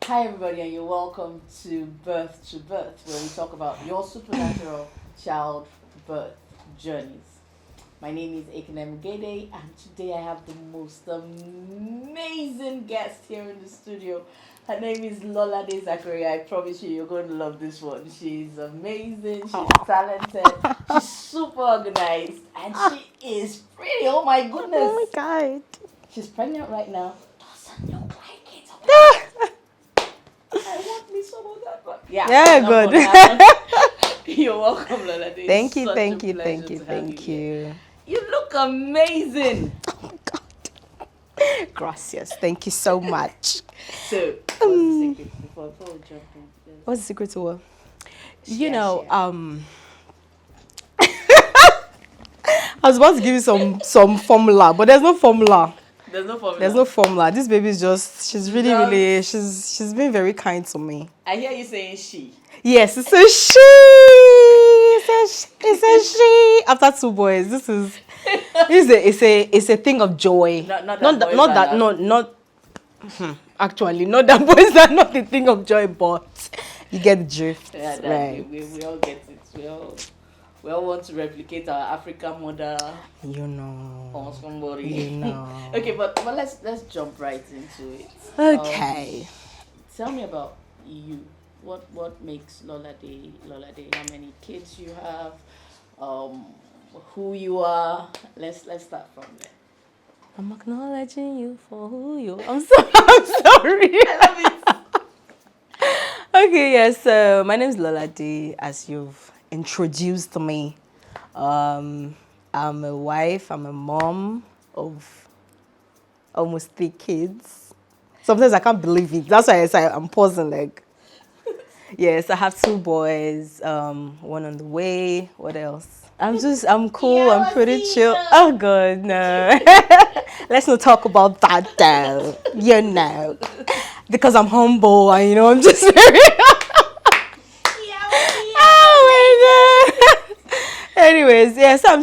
Hi, everybody, and you're welcome to Birth to Birth, where we talk about your supernatural childbirth journeys. My name is Ekene Gede, and today I have the most amazing guest here in the studio. Her name is Lolade Zachary. I promise you, you're going to love this one. She's amazing, she's talented, she's super organized, and she is pretty. Oh my goodness. Oh my God. She's pregnant right now. Doesn't look like it. I want me some of that, but Yeah, not good. gonna happen. You're welcome, Lola. Thank you, thank you. You look amazing. Oh my God. Gracias. Thank you so much. So, what's the secret before we jump in? What's the secret to what? Share. I was about to give you some formula, but there's no formula. There's no formula. There's no formula. This baby is she's really, she's been very kind to me. I hear you saying she. Yes, it's a she. It's a she. After 2 boys, it's a thing of joy. Actually, not that boys are not a thing of joy, but you get the drift, right? We all get it. We all want to replicate our African mother. Or somebody. Okay, but let's jump right into it. Okay. Tell me about you. What makes Lolade? How many kids you have? Who you are? Let's start from there. I'm acknowledging you for who you are. I'm sorry. I love it. Okay, yes. So my name is Lolade, as you've introduced me. I'm a wife. I'm a mom of almost 3 kids. Sometimes I can't believe it. That's why I'm pausing. Like, yes, I have 2 boys. 1 on the way. What else? I'm cool. Yeah, I'm pretty chill. Oh God, no. Let's not talk about that though. Because I'm humble and I'm just very. Oh my God. Anyways, yes, I'm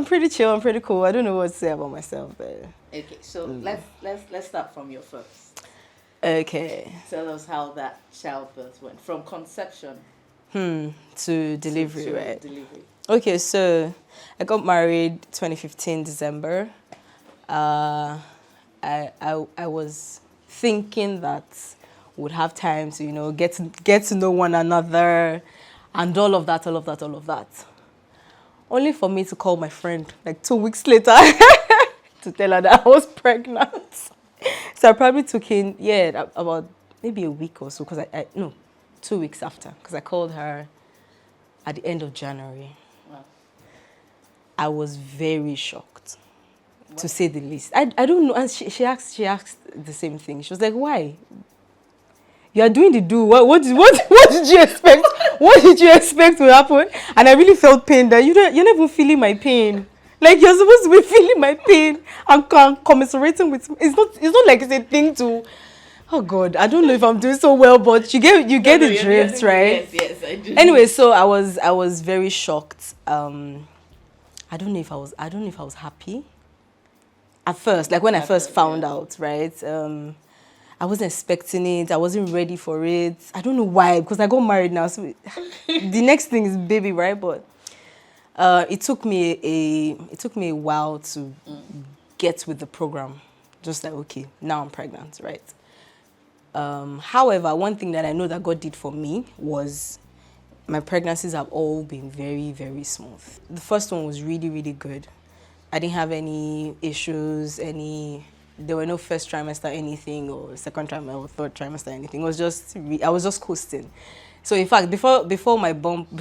pretty chill. I'm pretty cool. I don't know what to say about myself, but. Okay, so let's start from your first. Okay. Tell us how that childbirth went from conception to delivery, to right? Delivery. Okay, so I got married 2015 December. I was thinking that we'd have time to get to know one another, and all of that. Only for me to call my friend like 2 weeks later to tell her that I was pregnant. So I probably took in about maybe a week or so, because 2 weeks after, because I called her at the end of January. Wow. I was very shocked, to say the least. I don't know, and she asked the same thing. She was like, "Why? You are doing the do. What did you expect? What did you expect to happen?" And I really felt pain that you're not even feeling my pain. Like, you're supposed to be feeling my pain and commiserating with me. It's not like it's a thing to. Oh God, I don't know if I'm doing so well, but you get the drift, right? Yes, I do. Anyway, so I was very shocked. I don't know if I was happy at first, like when I first found out, right? I wasn't expecting it. I wasn't ready for it. I don't know why, because I got married now. So the next thing is baby, right? But it took me a while to get with the program. Just like, okay, now I'm pregnant, right? However, one thing that I know that God did for me was my pregnancies have all been very, very smooth. The first one was really, really good. I didn't have any issues, there were no first trimester anything, or second trimester or third trimester anything. It was just, I was just coasting. So in fact, before my bump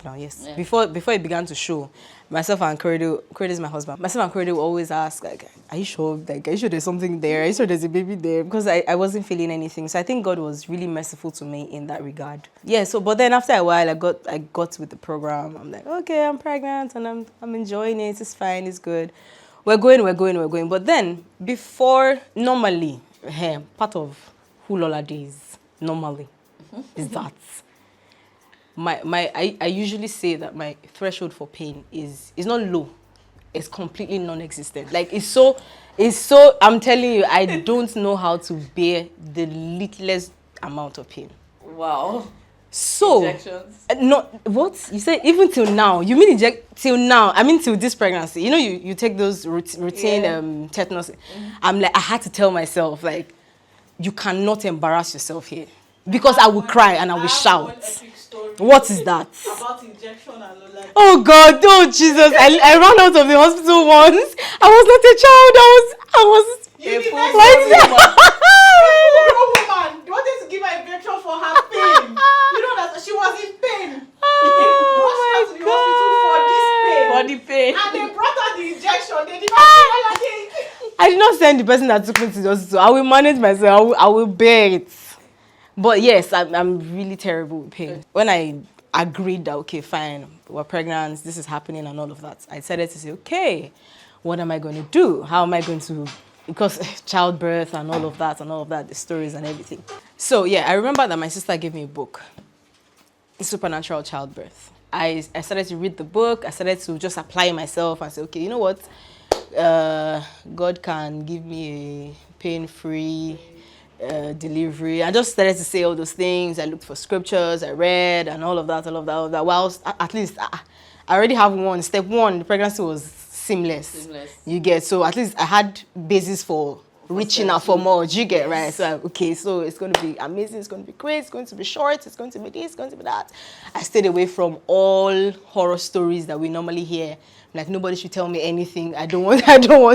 now, yes. Yeah. Before it began to show, myself and Corridor is my husband. Myself and Corridor will always ask, like, are you sure? Like, are you sure there's something there? Are you sure there's a baby there? Because I wasn't feeling anything. So I think God was really merciful to me in that regard. Yeah, so but then after a while I got with the program. I'm like, okay, I'm pregnant and I'm enjoying it. It's fine, it's good. We're going. But then before, normally, part of who Lolade is normally is that. I usually say that my threshold for pain is not low. is completely non-existent. Like it's so, I'm telling you, I don't know how to bear the littlest amount of pain. Wow. So, Injections? No, what? You say even till now? You mean till now? I mean till this pregnancy. You know, you take those routine tetanus. I'm like, I had to tell myself, like, you cannot embarrass yourself here. Because I will cry and I will shout. What is that? About injection and all that. Oh God, oh Jesus. I ran out of the hospital once. I was not a child. I was You be full nice woman. woman. They wanted to give her injection for her pain. You know that she was in pain. Oh They rushed her to the hospital for this pain. For the pain. And they brought her the injection. They did not give her anything. I did not send the person that took me to the hospital. I will manage myself. I will bear it. But yes, I'm really terrible with pain. When I agreed that, okay, fine, we're pregnant, this is happening and all of that, I decided to say, okay, what am I going to do? How am I going to, because childbirth and all of that, the stories and everything. So yeah, I remember that my sister gave me a book, Supernatural Childbirth. I started to read the book. I started to just apply myself and say, okay, you know what? God can give me a pain-free delivery. I just started to say all those things. I looked for scriptures, I read, and all of that. Whilst at least I already have one. Step one, the pregnancy was seamless. You get, so at least I had basis for reaching out for more. Do you get, right? So okay, so it's going to be amazing. It's going to be great. It's going to be short. It's going to be this. It's going to be that. I stayed away from all horror stories that we normally hear. Like nobody should tell me anything. I don't want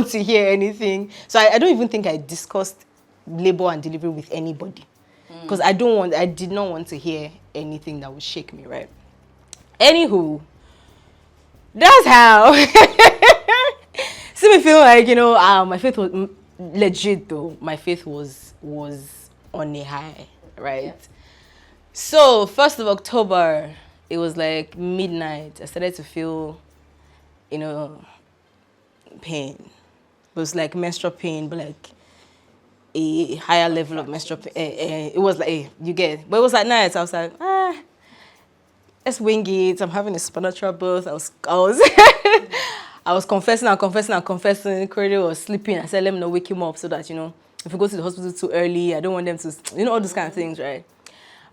to hear anything. So I don't even think I discussed labor and delivery with anybody because I did not want to hear anything that would shake me, right? Anywho, that's how. See me feel like, you know, my faith was legit though. My faith was on a high, right? Yeah. So 1st of October, it was like midnight. I started to feel, you know, pain. It was like menstrual pain, but like a higher level of menstrual pain. It was like, you get, but it was at night. So I was like, let's wing it. I'm having a supernatural birth. I was I was confessing. Corridor was sleeping. I said, let me not wake him up so that, you know, if we go to the hospital too early, I don't want them to, you know, all those kind of things, right?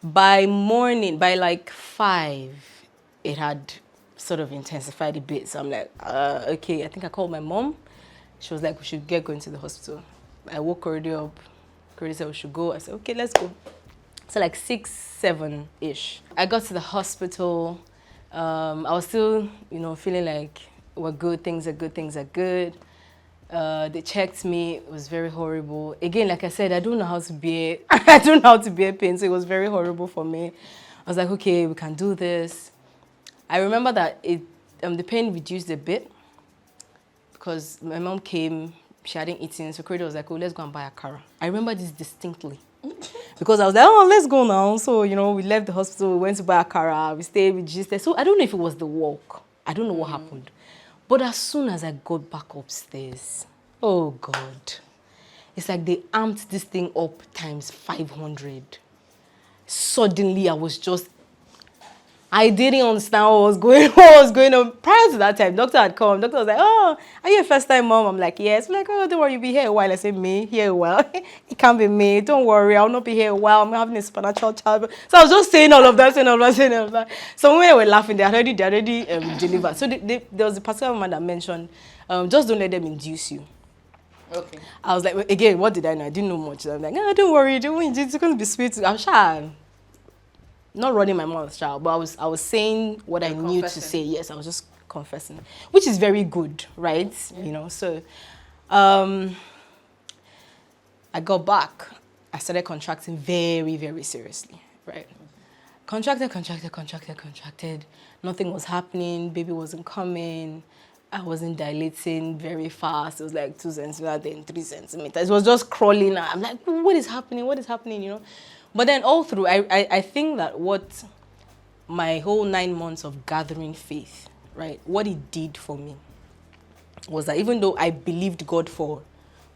By morning, by like 5, it had sort of intensified a bit. So I'm like, okay, I think I called my mom. She was like, we should get going to the hospital. I woke Corridor up. Corridor said we should go. I said, okay, let's go. So like 6, 7-ish. I got to the hospital. I was still, you know, feeling like we're good, things are good. They checked me. It was very horrible. Again, like I said, I don't know how to bear pain, so it was very horrible for me. I was like, okay, we can do this. I remember that the pain reduced a bit because my mom came. She hadn't eaten, so Corridor was like, oh, let's go and buy a car. I remember this distinctly. Because I was like, oh, let's go now. So, you know, we left the hospital, we went to buy a car, we stayed, we gisted. So I don't know if it was the walk. I don't know what happened. But as soon as I got back upstairs, oh God, it's like they amped this thing up times 500. Suddenly I didn't understand what was going on. Prior to that time, doctor had come. Doctor was like, oh, are you a first-time mom? I'm like, yes. I'm like, oh, don't worry, you'll be here a while. I said, me? Here a while? It can't be me. Don't worry, I'll not be here a while. I'm having a supernatural child. So I was just saying all of that. So when they were laughing, they already delivered. So there was a particular woman that mentioned, just don't let them induce you. Okay. I was like, again, what did I know? I didn't know much. I'm like, don't worry, it's going to be sweet. I'm shy. Not running my mouth, child, but I was saying what I knew to say. Yes, I was just confessing, which is very good, right? Yeah. You know, so I got back. I started contracting very, very seriously, right? Contracted. Nothing was happening. Baby wasn't coming. I wasn't dilating very fast. It was like 2 centimeters, then 3 centimeters. It was just crawling. I'm like, what is happening, you know? But then all through, I think that what my whole 9 months of gathering faith, right, what it did for me was that even though I believed God for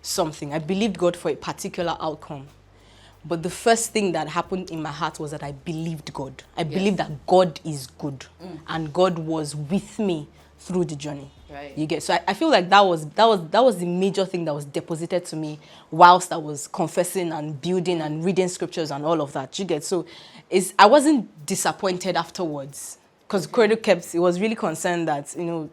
something, I believed God for a particular outcome, but the first thing that happened in my heart was that I believed God. I believed that God is good and God was with me through the journey. Right. You get, so I feel like that was the major thing that was deposited to me whilst I was confessing and building and reading scriptures and all of that. You get, so I wasn't disappointed afterwards, because Corey was really concerned that, you know,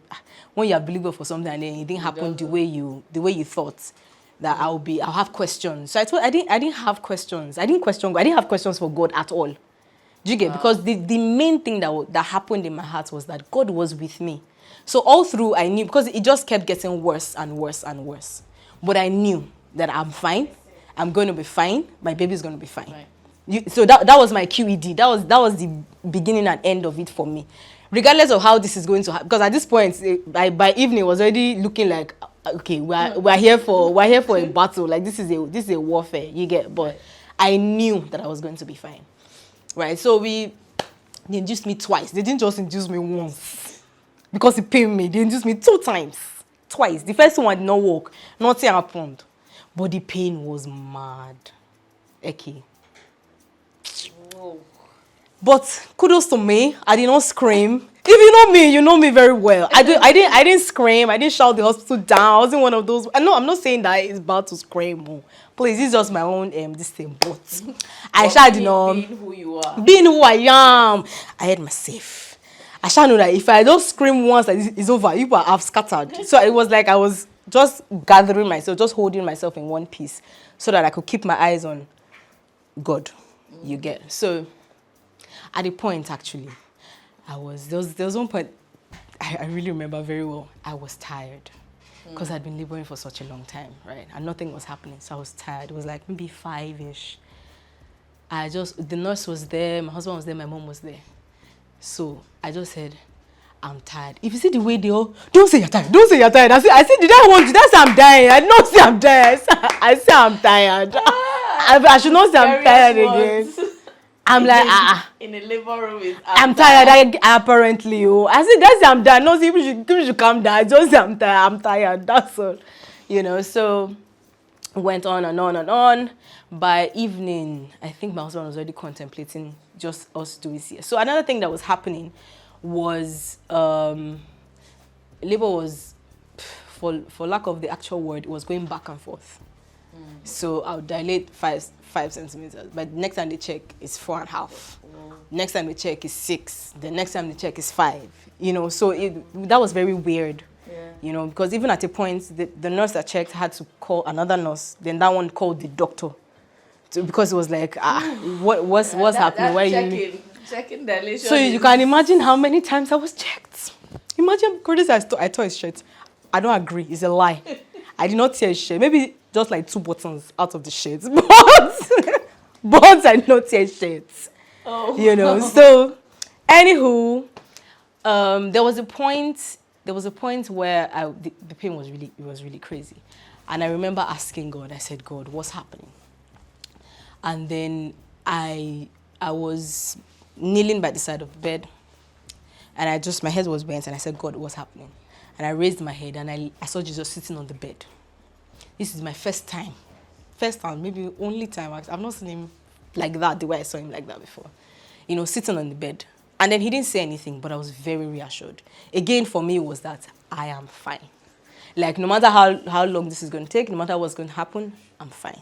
when you're a believer for something and then it didn't happen the way you thought, that I'll have questions. So I didn't have questions. I didn't have questions for God at all. Do you get? Because the main thing that happened in my heart was that God was with me. So all through I knew, because it just kept getting worse and worse and worse. But I knew that I'm fine. I'm going to be fine. My baby's going to be fine. Right. So that was my QED. That was the beginning and end of it for me. Regardless of how this is going to happen. Because at this point, by evening, it was already looking like, okay, we're here for a battle. Like this is a warfare. You get? But I knew that I was going to be fine. Right? So they induced me twice. They didn't just induce me once. Because it pained me. They induced me 2 times. Twice. The first one did not work. Nothing happened. But the pain was mad. Okay. Whoa. But kudos to me. I did not scream. If you know me, you know me very well. I didn't scream. I didn't shout the hospital down. I wasn't one of those. I'm not saying that it's bad to scream. Oh. Please, it's just my own this thing. But I shall Being who you are. Being who I am. I had myself. I shall know that if I don't scream once, it's over. You have scattered. So it was like I was just gathering myself, just holding myself in one piece, so that I could keep my eyes on God. You get. So at the point, actually, there was one point I really remember very well. I was tired because I'd been laboring for such a long time, right? And nothing was happening, so I was tired. It was like maybe 5-ish. The nurse was there, my husband was there, my mom was there. So I just said, I'm tired. If you see the way they all, don't say you're tired. Don't say you're tired. I said, did I say I'm dying? I did not say I'm tired. I say I'm tired. I should not say I'm tired again. I'm like, in a labor room, I'm tired. I apparently, I said, that's I'm tired. No, see, you should calm down. Just say I'm tired. I'm tired. That's all. You know, so went on and on and on. By evening, I think my husband was already contemplating just us doing CS. So another thing that was happening was labor was, for lack of the actual word, it was going back and forth. So I'll dilate 5 centimeters, but next time they check is 4.5. Next time they check is 6. The next time they check is 5. You know, so that was very weird. Yeah. You know, because even at a point, the nurse that checked had to call another nurse. Then that one called the doctor. Because it was like, what's happening? Why checking dilation. So you can imagine how many times I was checked. Imagine, Curtis, I tore his shirt. I don't agree. It's a lie. I did not tear his shirt. Maybe just like 2 buttons out of the shirt. But I did not tear his shirt. Oh. You know, so, anywho, there was a point where the pain was really crazy. And I remember asking God, I said, God, what's happening? And then I was kneeling by the side of the bed, and my head was bent, and I said, God, what's happening? And I raised my head, and I saw Jesus sitting on the bed. This is my first time, maybe only time. I've not seen him like that, the way I saw him like that before. You know, sitting on the bed. And then he didn't say anything, but I was very reassured. Again, for me, was that I am fine. Like, no matter how long this is going to take, no matter what's going to happen, I'm fine.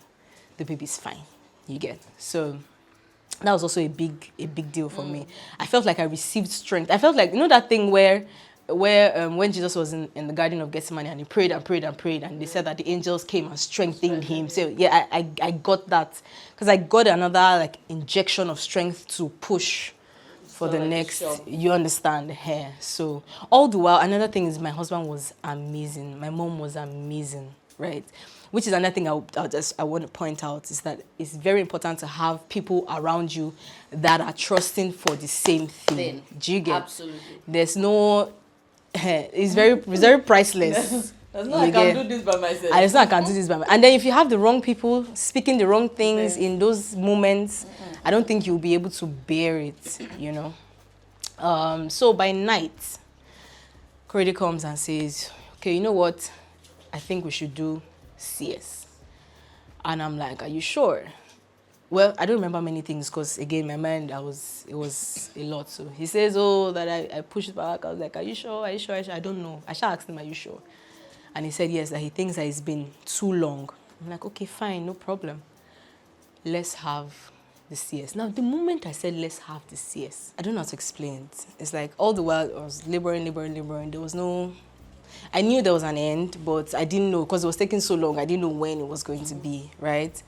The baby's fine. You get. So that was also a big deal for me. I felt like I received strength. I felt like, you know, that thing where when Jesus was in the Garden of Gethsemane and he prayed and prayed and prayed, and they said that the angels came and strengthened him. So yeah, I got that, because I got another like injection of strength to push for the next. Sure. You understand? Here. So all the while, another thing is my husband was amazing. My mom was amazing, right? Which is another thing I want to point out, is that it's very important to have people around you that are trusting for the same thing. Do you get? Absolutely. There's no, it's very priceless. That's not I can do this by myself. It's not I can do this by myself. And then if you have the wrong people speaking the wrong things in those moments, I don't think you'll be able to bear it, you know. So by night, Corey comes and says, okay, you know what? I think we should do CS. And I'm like, are you sure? Well, I don't remember many things because, again, my mind, it was a lot. So he says, oh, that I pushed back. I was like, are you sure? Are you sure? I don't know. I shall ask him, are you sure? And he said, yes, that he thinks that it's been too long. I'm like, okay, fine, no problem. Let's have the CS. Now, the moment I said, let's have the CS, I don't know how to explain it. It's like all the while I was laboring. There was no... I knew there was an end, but I didn't know because it was taking so long. I didn't know when it was going to be, right?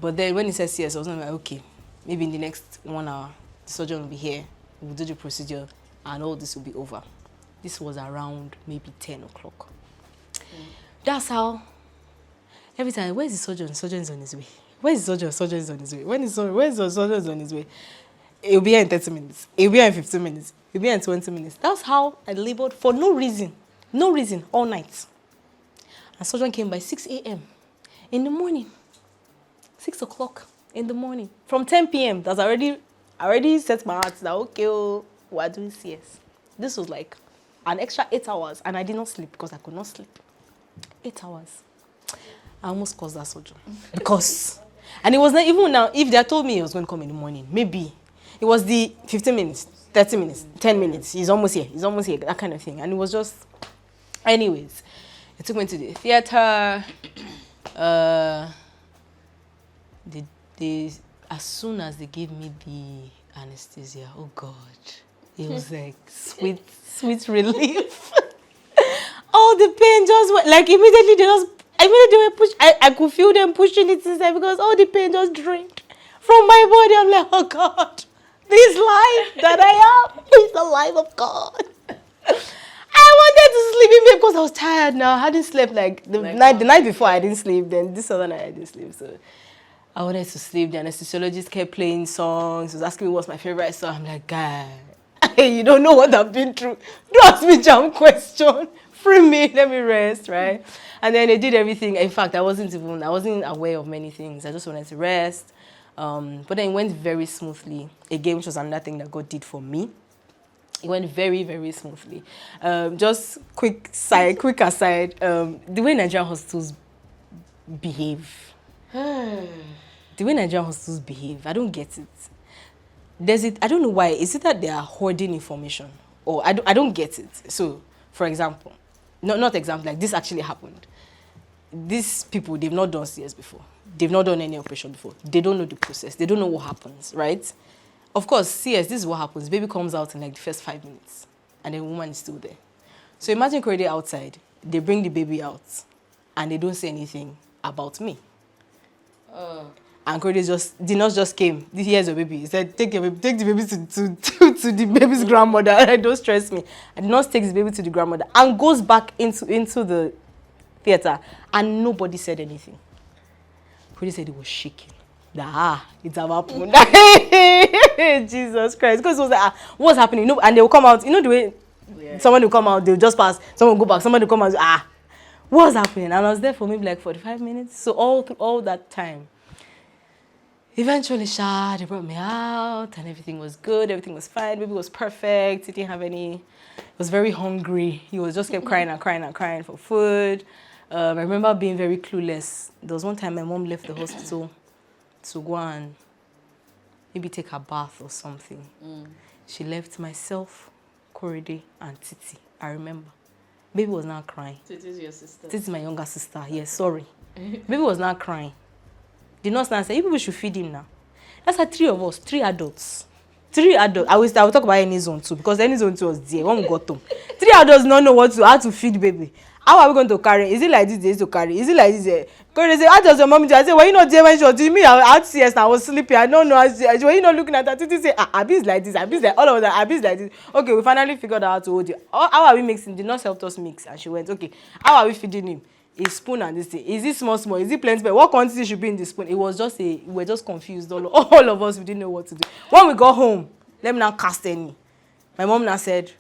But then when he said CS, I was like, okay, maybe in the next 1 hour, the surgeon will be here. We'll do the procedure and all this will be over. This was around maybe 10 o'clock. That's how, every time, where's the surgeon? Surgeon's on his way. Where's the surgeon? Surgeon's on his way. Where's the surgeon's on his way? He'll be here in 30 minutes. He'll be here in 15 minutes. He'll be here in 20 minutes. That's how I labored for no reason. No reason, all night. And surgeon came by 6 a.m. in the morning. 6 o'clock in the morning. From 10 p.m. That's already set my heart that, okay, oh, we're doing CS. This was like an extra 8 hours. And I did not sleep because I could not sleep. 8 hours. I almost caused that surgery. Because, and it was not even now, if they had told me he was going to come in the morning, maybe. It was the 15 minutes, 30 minutes, 10 minutes. He's almost here, that kind of thing. And it was just, anyways, it took me to the theater. As soon as they gave me the anesthesia, oh God, it was like sweet relief. All the pain just went, like immediately they were push. I could feel them pushing it inside because all the pain just drained from my body. I'm like, oh God, this life that I am is the life of God. I wanted to sleep in bed because I was tired now. I hadn't slept like the night before I didn't sleep. Then this other night I didn't sleep. So I wanted to sleep. The anesthesiologist kept playing songs. He was asking me what's my favorite song. I'm like, God, you don't know what I've been through. Don't ask me jam question. Free me, let me rest, right? And then they did everything. In fact, I wasn't aware of many things. I just wanted to rest. But then it went very smoothly. Again, which was another thing that God did for me. It went very, very smoothly. Just quick aside, the way Nigerian hospitals behave. The way Nigerian hospitals behave, I don't get it. I don't know why. Is it that they are hoarding information? Or I don't get it. So, for example, not example, like this actually happened. These people, they've not done CS before. They've not done any operation before. They don't know the process. They don't know what happens, right? Of course, CS, this is what happens. Baby comes out in like the first 5 minutes. And the woman is still there. So imagine Corey outside. They bring the baby out. And they don't say anything about me. And Corey the nurse just came. Here's your baby. He said, take the baby to the baby's grandmother. Don't stress me. And the nurse takes the baby to the grandmother and goes back into the theater. And nobody said anything. Corey said he was shaking. It's about Jesus Christ. Because it was like, what's happening? No, and they will come out. You know the way someone will come out, they'll just pass. Someone will go back. Somebody will come out. What's happening? And I was there for maybe like 45 minutes. So all that time. Eventually, they brought me out and everything was good. Everything was fine. Baby was perfect. He didn't have any... He was very hungry. He was just kept crying for food. I remember being very clueless. There was one time my mom left the hospital to go and maybe take a bath or something. She left myself, Korede, and Titi. I remember. Baby was not crying. Titi is your sister. Titi is my younger sister. Yes, sorry. Baby was not crying. The nurse now said, you people should feed him now. That's like 3 of us, 3 adults. 3 adults. I will talk about any zone 2 because any zone 2 was there when we got home. 3 adults don't know how to feed baby. How are we going to carry? Is it like this they used to carry? Is it like this? Because they say, how does your mommy do? I say, were you not there when she was doing me? I had CS and I was sleepy. I don't know. Were you not looking at that? Titi say, Abi is like this. Abi is like all of that. Abi is like this. Okay, we finally figured out how to hold you. How are we mixing? The nurse helped us mix. And she went, okay, how are we feeding him? A spoon and this thing. Is it small? Is it plenty? What quantity should be in the spoon? It was just we were just confused. All of us, we didn't know what to do. When we got home, let me now cast any. My mom now said,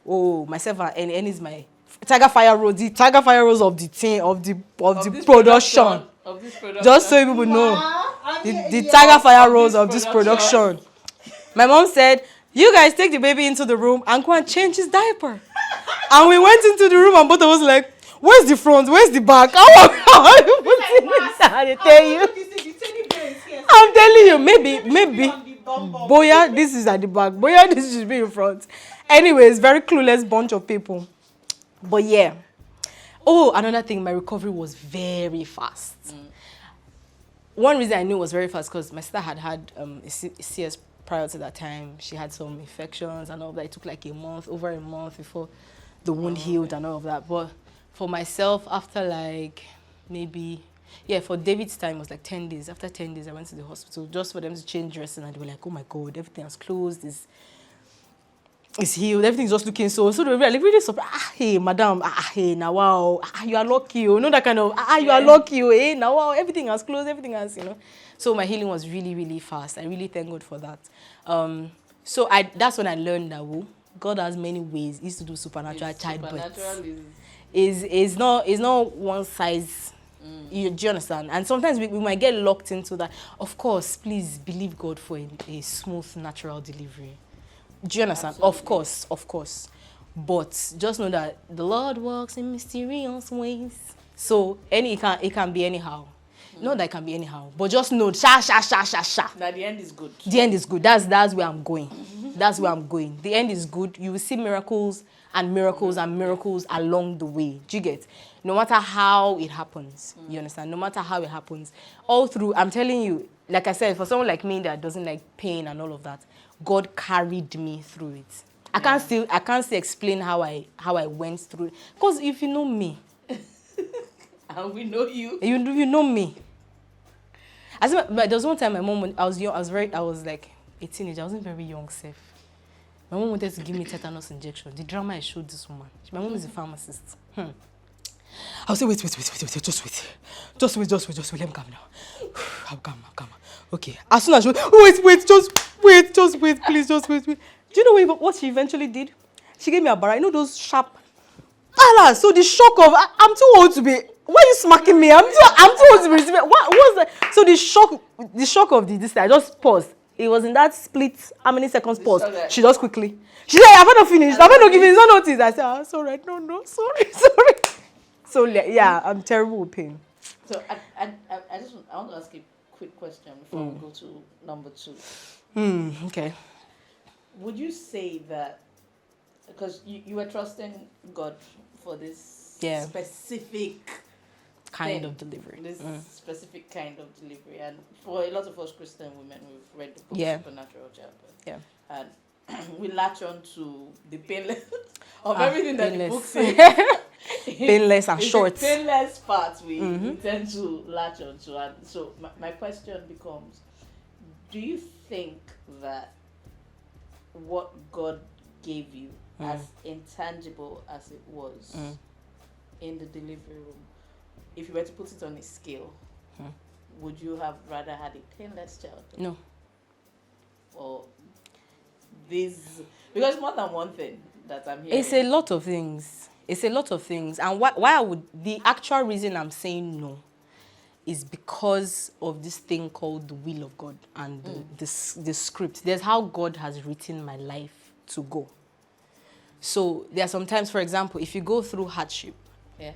oh, myself and Annie is my Tiger Fire Rose of the team of the production. Of this production. Just so people know. The Tiger Fire Rose of this production. My mom said, you guys take the baby into the room and go and change his diaper. And we went into the room and both of us like, where's the front? Where's the back? How are you putting it? I tell you. I'm telling you, maybe. On the bum bum. Boya, this is at the back. Boya, this should be in front. Anyways, very clueless bunch of people. But yeah. Oh, another thing, my recovery was very fast. One reason I knew it was very fast because my sister had a CS prior to that time. She had some infections and all that. It took like over a month before the wound healed and all of that. But for myself, after like maybe, for David's time, it was like 10 days. After 10 days, I went to the hospital just for them to change dressing. And they were like, oh my God, everything has closed. It's healed. Everything's just looking so they were like really surprised. Hey, madam. Hey, now wow. You are lucky. You know that kind of, you are lucky. Hey, now wow. Everything has closed. Everything has, So my healing was really, really fast. I really thank God for that. So that's when I learned that God has many ways. He used to do supernatural childbirth. Supernatural is not one size. Do you understand? And sometimes we might get locked into that. Of course, please believe God for a smooth natural delivery. Do you understand? Absolutely. Of course. But just know that the Lord works in mysterious ways. So it can be anyhow. Not that it can be anyhow, but just know, sha. Now the end is good. The end is good. That's where I'm going. That's where I'm going. The end is good. You will see miracles and miracles and miracles along the way. Do you get? No matter how it happens. You understand? No matter how it happens. All through, I'm telling you, like I said, for someone like me that doesn't like pain and all of that, God carried me through it. I can't still explain how I went through it. Because if you know me. And we know you. You know me. There was one time my mom, when I was young, I was like a teenager. I wasn't very young, safe. My mom wanted to give me tetanus injection. The drama I showed this woman. My mom is a pharmacist. I'll say, wait, just wait, let me calm now. I'm calm. Okay. As soon as she just wait, please, just wait. Do you know what she eventually did? She gave me a bara. You know those sharp. So the shock of I'm too old to be. Why are you smacking me? I'm too old to be receiving. What was that? So the shock of this I just paused. It was in that split. How many seconds pause? She just quickly. She said, "I've not finished. I've not given no notice." I said, "Sorry, no, sorry." So yeah, I'm terrible with pain. So I want to ask a quick question before we go to number 2. Okay. Would you say that because you were trusting God for this specific kind of delivery, this specific kind of delivery, and for a lot of us Christian women, we've read the book Supernatural Childbirth, and we latch on to the painless of everything that the book says. Painless and short. The painless part we tend to latch on to, and so my question becomes: do you think that what God gave you, as intangible as it was in the delivery room, if you were to put it on a scale, would you have rather had a painless child? No. Or this? Because more than one thing that I'm hearing. It's a lot of things. And why the actual reason I'm saying no is because of this thing called the will of God and the script. There's how God has written my life to go. So there are sometimes, for example, if you go through hardship,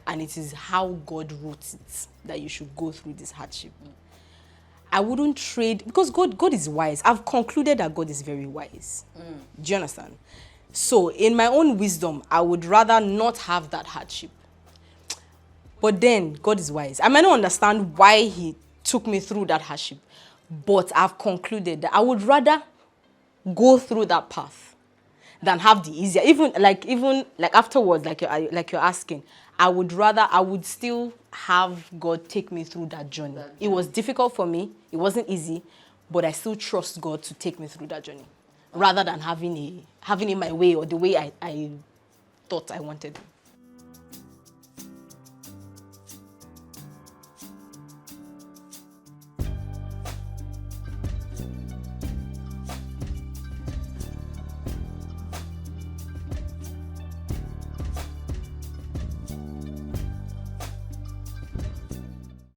and it is how God wrote it that you should go through this hardship, I wouldn't trade, because God is wise. I've concluded that God is very wise. Do you understand? So in my own wisdom, I would rather not have that hardship. But then God is wise. I might not understand why he took me through that hardship, but I've concluded that I would rather go through that path than have the easier. Even like afterwards, like you're asking, I would still have God take me through that journey. It was difficult for me. It wasn't easy, but I still trust God to take me through that journey, rather than having it my way or the way I thought I wanted it.